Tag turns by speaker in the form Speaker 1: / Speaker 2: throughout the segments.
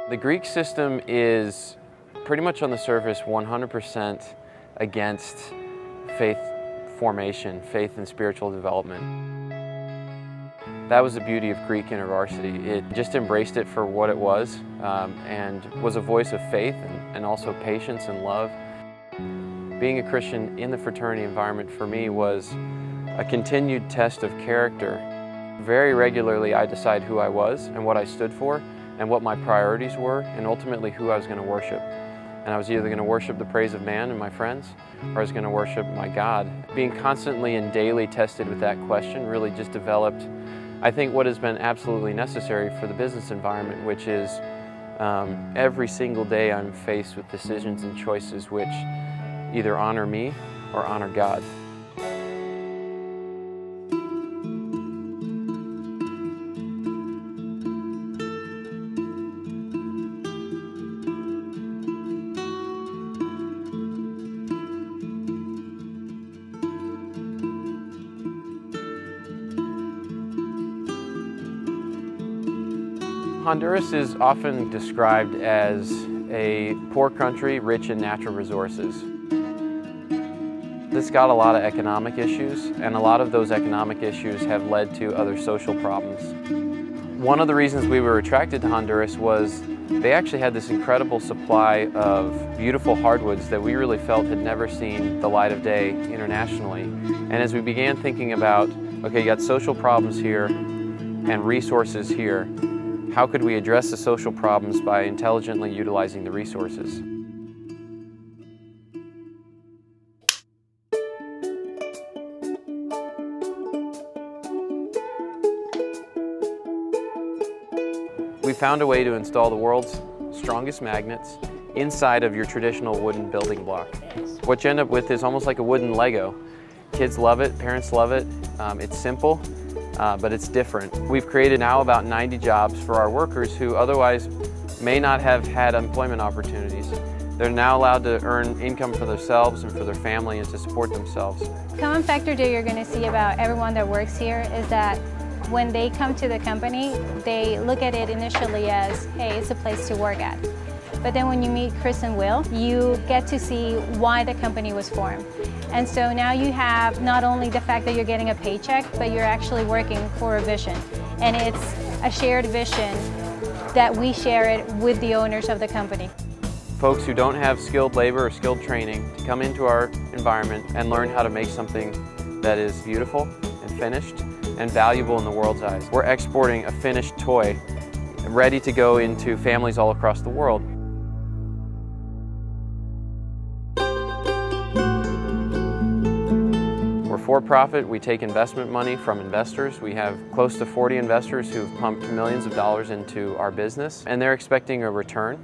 Speaker 1: The Greek system is pretty much on the surface 100% against faith formation, faith and spiritual development. That was the beauty of Greek InterVarsity. It just embraced it for what it was and was a voice of faith and also patience and love. Being a Christian in the fraternity environment for me was a continued test of character. Very regularly I decided who I was and what I stood for and what my priorities were and ultimately who I was going to worship. And I was either going to worship the praise of man and my friends or I was going to worship my God. Being constantly and daily tested with that question really just developed, I think, what has been absolutely necessary for the business environment, which is every single day I'm faced with decisions and choices which either honor me or honor God. Honduras is often described as a poor country rich in natural resources. It's got a lot of economic issues, and a lot of those economic issues have led to other social problems. One of the reasons we were attracted to Honduras was they actually had this incredible supply of beautiful hardwoods that we really felt had never seen the light of day internationally. And as we began thinking about, okay, you got social problems here and resources here, how could we address the social problems by intelligently utilizing the resources? We found a way to install the world's strongest magnets inside of your traditional wooden building block. What you end up with is almost like a wooden Lego. Kids love it, parents love it. It's simple, but it's different. We've created now about 90 jobs for our workers who otherwise may not have had employment opportunities. They're now allowed to earn income for themselves and for their family and to support themselves.
Speaker 2: Common factor that you're going to see about everyone that works here is that when they come to the company, they look at it initially as, hey, it's a place to work at. But then when you meet Chris and Will, you get to see why the company was formed. And so now you have not only the fact that you're getting a paycheck, but you're actually working for a vision. And it's a shared vision that we share it with the owners of the company.
Speaker 1: Folks who don't have skilled labor or skilled training to come into our environment and learn how to make something that is beautiful and finished and valuable in the world's eyes. We're exporting a finished toy ready to go into families all across the world. We're for-profit. We take investment money from investors. We have close to 40 investors who've pumped millions of dollars into our business, and they're expecting a return.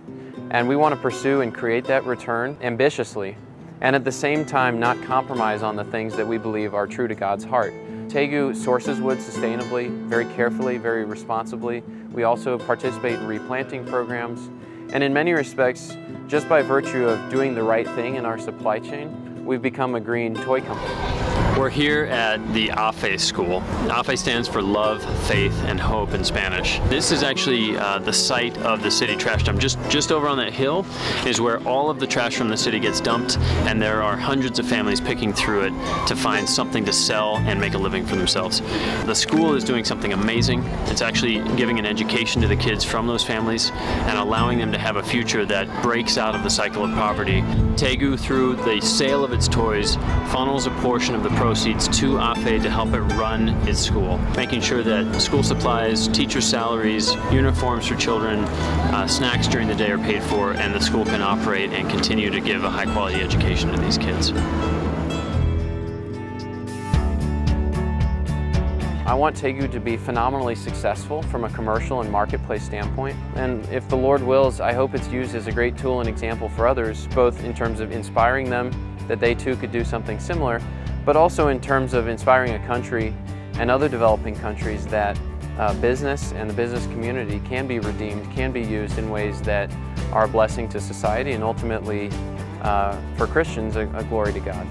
Speaker 1: And we want to pursue and create that return ambitiously, and at the same time not compromise on the things that we believe are true to God's heart. Tegu sources wood sustainably, very carefully, very responsibly. We also participate in replanting programs. And in many respects, just by virtue of doing the right thing in our supply chain, we've become a green toy company.
Speaker 3: We're here at the AFE school. AFE stands for Love, Faith, and Hope in Spanish. This is actually the site of the city trash dump. Just over on that hill is where all of the trash from the city gets dumped, and there are hundreds of families picking through it to find something to sell and make a living for themselves. The school is doing something amazing. It's actually giving an education to the kids from those families and allowing them to have a future that breaks out of the cycle of poverty. Tegu, through the sale of its toys, funnels a portion of the proceeds to AFE to help it run its school, making sure that school supplies, teacher salaries, uniforms for children, snacks during the day are paid for, and the school can operate and continue to give a high-quality education to these kids.
Speaker 1: I want Tegu to be phenomenally successful from a commercial and marketplace standpoint. And if the Lord wills, I hope it's used as a great tool and example for others, both in terms of inspiring them that they too could do something similar, but also in terms of inspiring a country and other developing countries that business and the business community can be redeemed, can be used in ways that are a blessing to society and ultimately, for Christians, a glory to God.